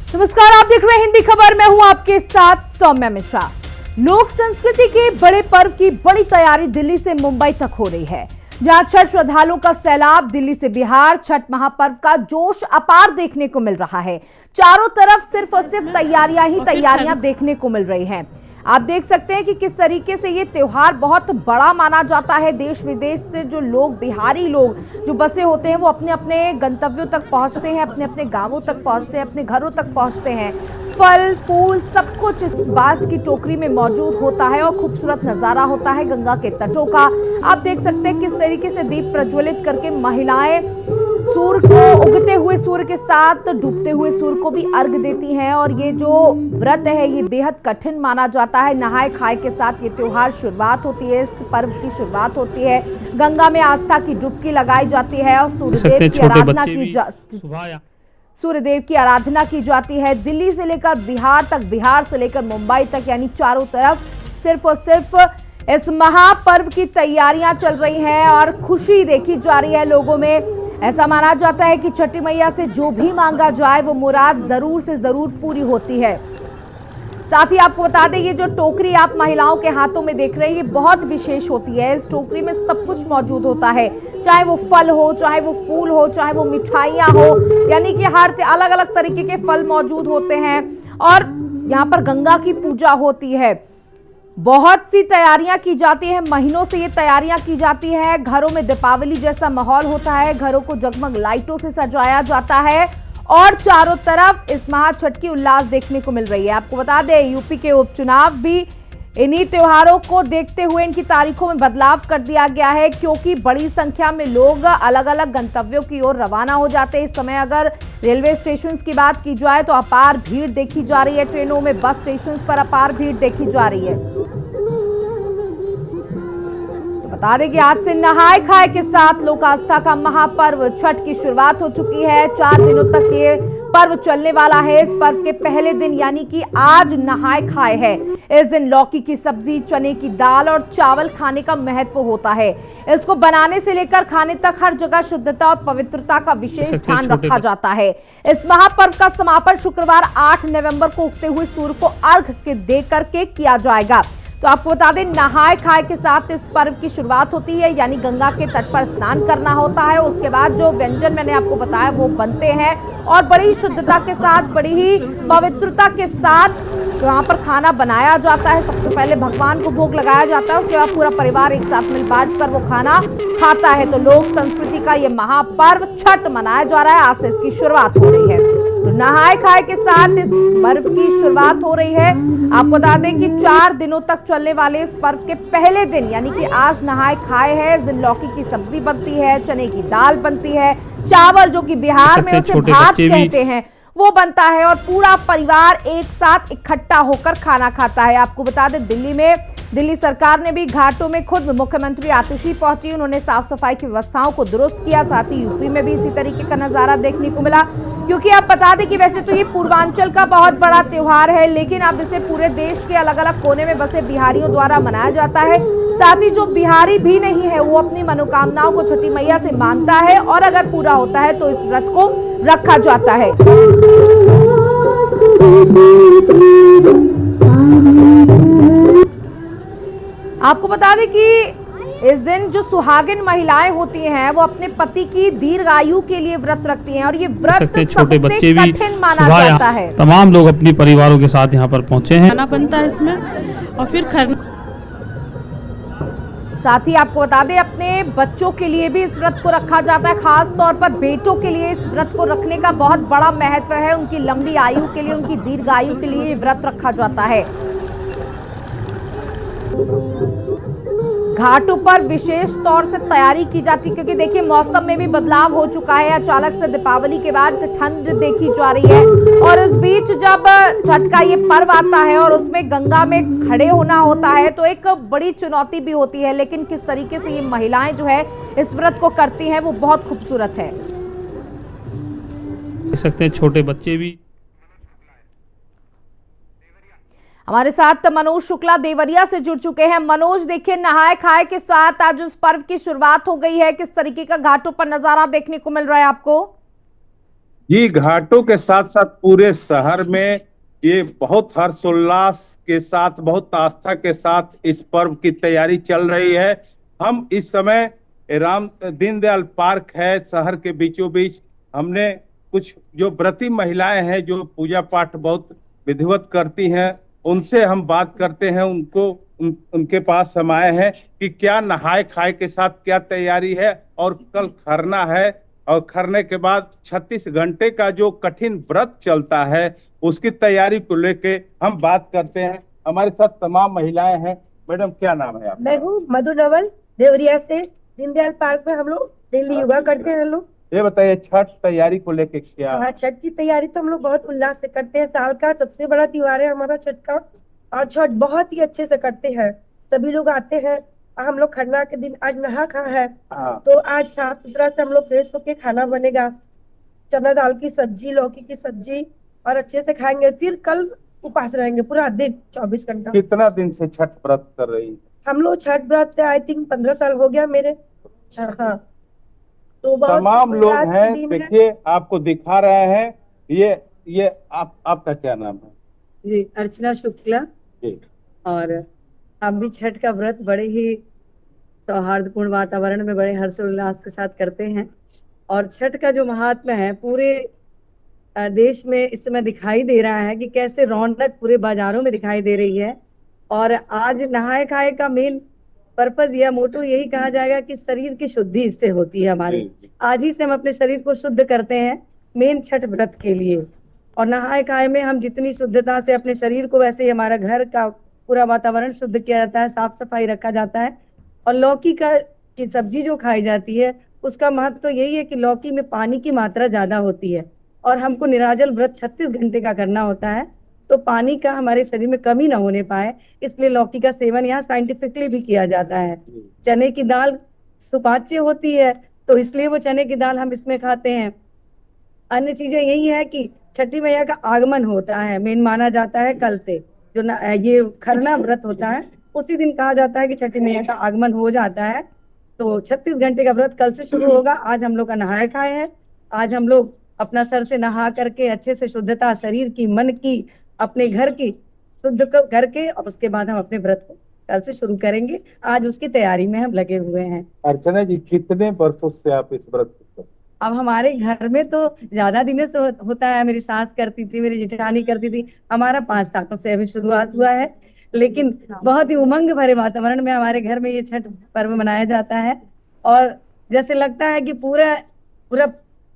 नमस्कार, आप देख रहे हैं हिंदी खबर। मैं हूं आपके साथ सौम्या मिश्रा। लोक संस्कृति के बड़े पर्व की बड़ी तैयारी दिल्ली से मुंबई तक हो रही है, जहां छठ श्रद्धालुओं का सैलाब दिल्ली से बिहार। छठ महापर्व का जोश अपार देखने को मिल रहा है। चारों तरफ सिर्फ और सिर्फ तैयारियां ही तैयारियां देखने को मिल रही हैं। आप देख सकते हैं कि किस तरीके से ये त्योहार बहुत बड़ा माना जाता है। देश विदेश से जो लोग, बिहारी लोग जो बसे होते हैं, वो अपने अपने गंतव्यों तक पहुंचते हैं, अपने अपने गांवों तक पहुंचते हैं, अपने घरों तक पहुंचते हैं। फल फूल सब कुछ इस बांस की टोकरी में मौजूद होता है और खूबसूरत नजारा होता है गंगा के तटों का। आप देख सकते हैं किस तरीके से दीप प्रज्वलित करके महिलाएं सूर्य को, उगते हुए सूर्य के साथ डूबते हुए सूर्य को भी अर्घ देती हैं। और ये जो व्रत है ये बेहद कठिन माना जाता है। नहाए खाए के साथ ये त्योहार शुरुआत होती है, इस पर्व की शुरुआत होती है। गंगा में आस्था की डुबकी लगाई जाती है और सूर्यदेव की आराधना की जाती है। दिल्ली से लेकर बिहार तक, बिहार से लेकर मुंबई तक, यानी चारों तरफ सिर्फ और सिर्फ इस महापर्व की तैयारियां चल रही हैं और खुशी देखी जा रही है लोगों में। ऐसा माना जाता है कि छठी मैया से जो भी मांगा जाए वो मुराद जरूर से जरूर पूरी होती है। साथ ही आपको बता दें, ये जो टोकरी आप महिलाओं के हाथों में देख रहे हैं, ये बहुत विशेष होती है। इस टोकरी में सब कुछ मौजूद होता है, चाहे वो फल हो, चाहे वो फूल हो, चाहे वो मिठाइयाँ हो, यानी कि हर अलग अलग तरीके के फल मौजूद होते हैं। और यहाँ पर गंगा की पूजा होती है। बहुत सी तैयारियां की जाती है, महीनों से ये तैयारियां की जाती है। घरों में दीपावली जैसा माहौल होता है, घरों को जगमग लाइटों से सजाया जाता है और चारों तरफ इस महाछठ की उल्लास देखने को मिल रही है। आपको बता दें, यूपी के उपचुनाव भी इन्हीं त्योहारों को देखते हुए इनकी तारीखों में बदलाव कर दिया गया है, क्योंकि बड़ी संख्या में लोग अलग अलग गंतव्यों की ओर रवाना हो जाते हैं। इस समय अगर रेलवे स्टेशन की बात की जाए तो अपार भीड़ देखी जा रही है। ट्रेनों में, बस स्टेशन पर अपार भीड़ देखी जा रही है। तो बता दें कि आज से नहाए खाए के साथ लोक आस्था का महापर्व छठ की शुरुआत हो चुकी है। 4 दिनों तक ये पर्व चलने वाला है। इस पर्व के पहले दिन यानी कि आज नहाए खाए है। इस दिन लौकी की सब्जी, चने की दाल और चावल खाने का महत्व होता है। इसको बनाने से लेकर खाने तक हर जगह शुद्धता और पवित्रता का विशेष ध्यान रखा जाता है। इस महापर्व का समापन शुक्रवार 8 नवंबर को उगते हुए सूर्य को अर्घ दे करके किया जाएगा। तो आपको बता दें, नहाए खाए के साथ इस पर्व की शुरुआत होती है, यानी गंगा के तट पर स्नान करना होता है। उसके बाद जो व्यंजन मैंने आपको बताया वो बनते हैं और बड़ी शुद्धता के साथ, बड़ी ही पवित्रता के साथ वहाँ पर खाना बनाया जाता है। सबसे पहले भगवान को भोग लगाया जाता है, उसके बाद पूरा परिवार एक साथ मिल बांट कर वो खाना खाता है। तो लोक संस्कृति का ये महापर्व छठ मनाया जा रहा है। आज से इसकी शुरुआत हो रही है। तो नहाए खाए के साथ इस पर्व की शुरुआत हो रही है। आपको बता दें कि 4 दिनों तक चलने वाले इस पर्व के पहले दिन यानी कि आज नहाए खाए है। इस दिन लौकी की सब्जी बनती है, चने की दाल बनती है, चावल जो कि बिहार में उसे भात कहते हैं वो बनता है और पूरा परिवार एक साथ इकट्ठा होकर खाना खाता है। आपको बता दें, दिल्ली सरकार ने भी घाटों में खुद मुख्यमंत्री आतिशी पहुंची। उन्होंने साफ सफाई की व्यवस्थाओं को दुरुस्त किया। साथ ही यूपी में भी इसी तरीके का नजारा देखने को मिला, क्योंकि आप बता दें कि वैसे तो ये पूर्वांचल का बहुत बड़ा त्योहार है, लेकिन अब इसे पूरे देश के अलग अलग कोने में बसे बिहारियों द्वारा मनाया जाता है। साथ ही जो बिहारी भी नहीं है वो अपनी मनोकामनाओं को छठी मैया से मांगता है और अगर पूरा होता है तो इस व्रत को रखा जाता है। आपको बता दें कि इस दिन जो सुहागिन महिलाएं होती हैं वो अपने पति की दीर्घायु के लिए व्रत रखती हैं और ये व्रत छोटे बच्चे भी कठिन माना जाता है। तमाम लोग अपने परिवारों के साथ यहाँ पर पहुंचे हैं। खाना बनता है इसमें और फिर खरना। साथ ही आपको बता दें, अपने बच्चों के लिए भी इस व्रत को रखा जाता है। खास तौर पर बेटों के लिए इस व्रत को रखने का बहुत बड़ा महत्व है। उनकी लंबी आयु के लिए, उनकी दीर्घायु के लिए व्रत रखा जाता है। घाटों पर विशेष तौर से तैयारी की जाती है, क्योंकि देखिए मौसम में भी बदलाव हो चुका है। अचानक से दीपावली के बाद ठंड देखी जा रही है और इस बीच जब छठ का ये पर्व आता है और उसमें गंगा में खड़े होना होता है तो एक बड़ी चुनौती भी होती है। लेकिन किस तरीके से ये महिलाएं जो है इस व्रत को करती हैं वो बहुत खूबसूरत है। देख सकते हैं छोटे बच्चे भी। हमारे साथ मनोज शुक्ला देवरिया से जुड़ चुके हैं। मनोज, देखिए नहाए खाए के साथ आज उस पर्व की शुरुआत हो गई है, किस तरीके का घाटों पर नजारा देखने को मिल रहा है आपको? जी, घाटों के साथ साथ पूरे शहर में ये बहुत हर्षोल्लास के साथ, बहुत आस्था के साथ इस पर्व की तैयारी चल रही है। हम इस समय राम दीनदयाल पार्क है शहर के बीचों बीच। हमने कुछ जो व्रती महिलाएं हैं जो पूजा पाठ बहुत विधिवत करती हैं, उनसे हम बात करते हैं। उनके पास हम आए हैं कि क्या नहाए खाए के साथ क्या तैयारी है, और कल खरना है, और खरने के बाद 36 घंटे का जो कठिन व्रत चलता है उसकी तैयारी को लेके हम बात करते हैं। हमारे साथ तमाम महिलाएं हैं। मैडम, क्या नाम है आपका? मैं हूँ मधु नवल, देवरिया से। दीनदयाल पार्क में हम लोग डेली योगा करते हैं लोग। ये बताइए, छठ तैयारी को लेके क्या? हाँ, छठ की तैयारी तो हम लोग बहुत उल्लास से करते हैं। साल का सबसे बड़ा त्योहार है हमारा छठ का, और छठ बहुत ही अच्छे से करते हैं। सभी लोग आते हैं। हम लोग खरना के दिन आज नहा खा है, हाँ। तो आज साफ सुथरा से हम लोग फ्रेश होके खाना बनेगा, चना दाल की सब्जी, लौकी की सब्जी, और अच्छे से खाएंगे। फिर कल उपास रहेंगे पूरा दिन 24 घंटा। कितना दिन से छठ व्रत कर रही है? हम लोग छठ व्रत आई थिंक 15 साल हो गया मेरे। हाँ, तो बहुत तमाम लोग उल्लास के हैं, दिन है। देखिए आपको दिखा रहे हैं। ये आपका क्या नाम है? जी, अर्चना शुक्ला। जी। और हम भी छठ का व्रत बड़े ही सौहार्दपूर्ण वातावरण में बड़े हर्षोल्लास के साथ करते हैं। और छठ का जो महात्म्य है पूरे देश में इस समय दिखाई दे रहा है कि कैसे रौनक पूरे बाजारों में दिखाई दे रही है। और आज नहाए खाए का मेन पर्पज या मोटो यही कहा जाएगा कि शरीर की शुद्धि इससे होती है हमारी। आज ही से हम अपने शरीर को शुद्ध करते हैं मेन छठ व्रत के लिए। और नहाए खाए में हम जितनी शुद्धता से अपने शरीर को, वैसे ही हमारा घर का पूरा वातावरण शुद्ध किया जाता है, साफ सफाई रखा जाता है। और लौकी की सब्जी जो खाई जाती है उसका महत्व तो यही है कि लौकी में पानी की मात्रा ज्यादा होती है, और हमको निराजल व्रत 36 घंटे का करना होता है, तो पानी का हमारे शरीर में कमी ना होने पाए, इसलिए लौकी का सेवन यहाँ साइंटिफिकली भी किया जाता है। चने की दाल सुपाच्य होती है, तो इसलिए वो चने की दाल हम इसमें खाते हैं। अन्य चीजें यही है कि छठी मैया का आगमन होता है, मेन माना जाता है कल से। जो ये खरना व्रत होता है उसी दिन कहा जाता है कि छठी मैया का आगमन हो जाता है। तो 36 घंटे का व्रत कल से शुरू होगा। आज हम लोग का नहाए खाए है। आज हम लोग अपना सर से नहा करके अच्छे से शुद्धता शरीर की, मन की, अपने घर की शुद्ध करके, और उसके बाद हम अपने व्रत को कल से शुरू करेंगे। आज उसकी तैयारी में हम लगे हुए हैं। अर्चना जी, कितने वर्षों से आप इस व्रत को करते हैं? अब हमारे घर में तो ज्यादा दिनों से होता है। मेरी सास करती थी, मेरी जेठानी करती थी। हमारा 5 सालों से अभी शुरुआत हुआ है, लेकिन बहुत ही उमंग भरे वातावरण में हमारे घर में ये छठ पर्व मनाया जाता है। और जैसे लगता है कि पूरा पूरा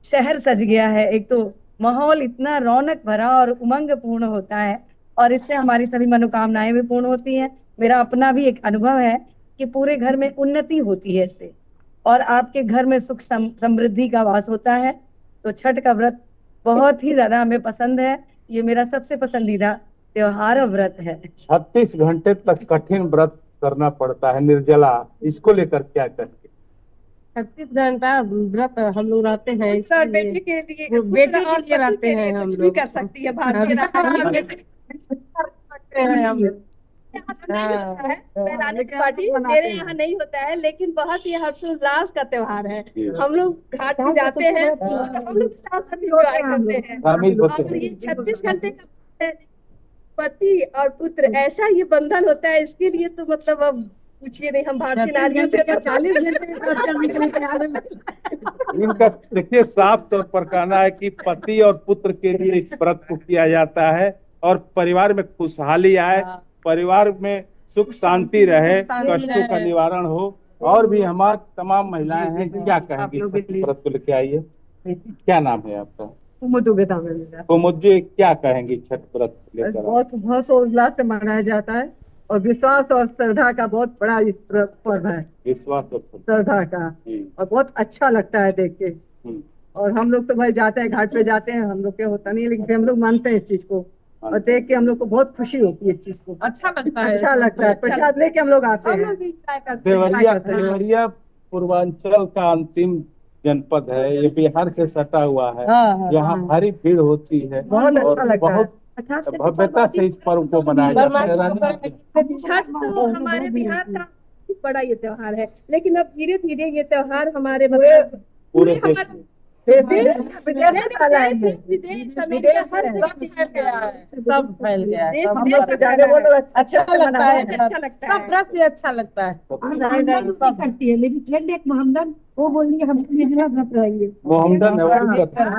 शहर सज गया है। एक तो माहौल इतना रौनक भरा और उमंग पूर्ण होता है, और इससे हमारी सभी मनोकामनाएं भी पूर्ण होती हैं। मेरा अपना भी एक अनुभव है कि पूरे घर में उन्नति होती है इससे, और आपके घर में सुख समृद्धि का वास होता है। तो छठ का व्रत बहुत ही ज्यादा हमें पसंद है। ये मेरा सबसे पसंदीदा त्योहार और व्रत है। 36 घंटे तक कठिन व्रत करना पड़ता है, निर्जला। इसको लेकर क्या करते? 36 घंटा व्रत हम लोग रहते हैं। सर, बेटी के लिए, वो बेटी के लिए रहते हैं हम कुछ भी लोग। कर सकती है भारतीय सकते हैं हम लोग। पार्टी मेरे यहाँ नहीं होता है, लेकिन बहुत ही हर्षोल्लास का त्योहार है। हम लोग घाट पे जाते हैं, हम लोग साथ एंजॉय करते हैं। और ये 36 घंटे का पति और पुत्र ऐसा ये बंधन होता है, इसके लिए तो मतलब अब पूछिए नहीं। हम भारतीय नारियों से तो 40 इनका देखिए साफ तौर पर कहना है कि पति और पुत्र के लिए इस व्रत को किया जाता है, और परिवार में खुशहाली आए, परिवार में सुख शांति रहे, कष्टों का निवारण हो। और भी हमारे तमाम महिलाएं हैं, क्या कहेंगी छठ व्रत को लेके? आइए, क्या नाम है आपका? कुमुद जी, क्या कहेंगी छठ व्रत को लेकर? बहुत हर्षोल्लास से मनाया जाता है, और विश्वास और श्रद्धा का बहुत बड़ा इस पर्व है। विश्वास और श्रद्धा का, और बहुत अच्छा लगता है देख के। और हम लोग तो भाई जाते हैं, घाट पे जाते हैं, हम लोग के होता नहीं है, लेकिन हम लोग मानते हैं इस चीज को, और देख के हम लोग को बहुत खुशी होती है इस चीज को। अच्छा लगता है, अच्छा लगता है। प्रसाद लेके हम लोग आते हैं। देवरिया पूर्वांचल का अंतिम जनपद है, ये बिहार से सटा हुआ है। यहाँ भारी भीड़ होती है, बहुत अच्छा लगता है। बहुत भव्यता से इस पर्व को मनाया जाता है। छठ तो हमारे बिहार का बड़ा ये त्योहार है, लेकिन अब धीरे धीरे ये त्योहार हमारे मतलब पूरे देश हमारे में विदेश वाला है ये। विदेश अमेरिका हर जगह फैल गया है। सब फैल गया है। हम हम लोग तो जाने वो लोग अच्छा लगता है। अच्छा लगता है। सब व्रत ही अच्छा लगता है। करती है मेरी फ्रेंड एक मोहम्मदन, वो बोल रही है हम निर्जला व्रत रहेंगे। मोहम्मदन है, वो भी करता है।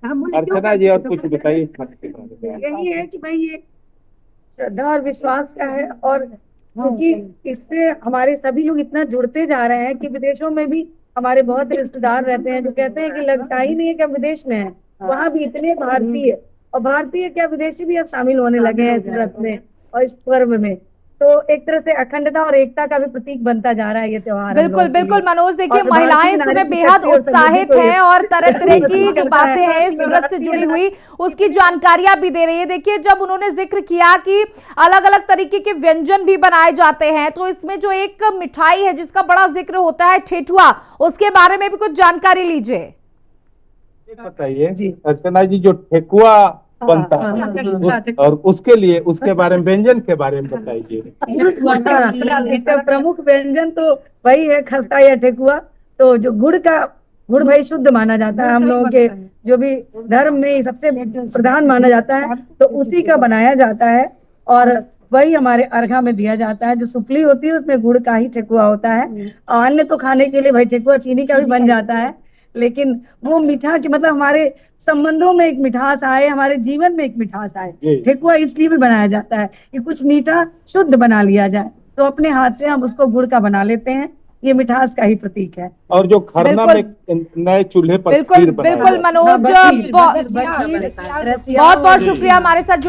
हम बोले क्यों अर्चना जी और कुछ बताइए। यही है कि भाई ये श्रद्धा और विश्वास का है, और क्योंकि इससे हमारे सभी लोग इतना जुड़ते जा रहे हैं कि विदेशों में भी हमारे बहुत रिश्तेदार रहते हैं जो कहते हैं कि लगता ही नहीं है कि हम विदेश में हैं, वहाँ भी इतने भारतीय, और भारतीय क्या विदेशी भी अब शामिल होने लगे हैं इस व्रत में और इस पर्व में। तो एक तरह से अखंडता और एकता का भी प्रतीक बनता जा रहा है ये त्योहार। बिल्कुल बिल्कुल मनोज, देखिए और महिलाएं भारतीय इस समय नारी की बेहद शक्ति और उत्साहित समृद्धि को हैं और तरह तरह की जो करता है। बातें हैं इस व्रत से जुड़ी हुई उसकी जानकारियां भी दे रही है। देखिए जब उन्होंने जिक्र किया कि अलग अलग तरीके के व्यंजन भी बनाए जाते हैं, तो इसमें जो एक मिठाई है जिसका बड़ा जिक्र होता है ठेठुआ, उसके बारे में भी कुछ जानकारी लीजिए। बताइए अर्चना जी, जो ठेकुआ बनता है और उसके लिए उसके बारे में, व्यंजन के बारे में बताइए। इसका प्रमुख व्यंजन तो वही है, खस्ता या ठेकुआ। तो जो गुड़ भाई शुद्ध माना जाता है, हम लोगों के जो भी धर्म में सबसे प्रधान माना जाता है, तो उसी का बनाया जाता है और वही हमारे अर्घा में दिया जाता है। जो सुपली होती है उसमें गुड़ का ही ठेकुआ होता है, और अन्य तो खाने के लिए भाई ठेकुआ चीनी का भी बन जाता है, लेकिन वो मीठा की मतलब हमारे संबंधों में एक मिठास आए, हमारे जीवन में एक मिठास आए, ठेकुआ इसलिए भी बनाया जाता है कि कुछ मीठा शुद्ध बना लिया जाए। तो अपने हाथ से हम उसको गुड़ का बना लेते हैं, ये मिठास का ही प्रतीक है। और जो खरना में नए चूल्हे पर बिल्कुल खीर बनाया बिल्कुल जाता है। मनोज, बहुत बहुत शुक्रिया हमारे साथ जुड़ने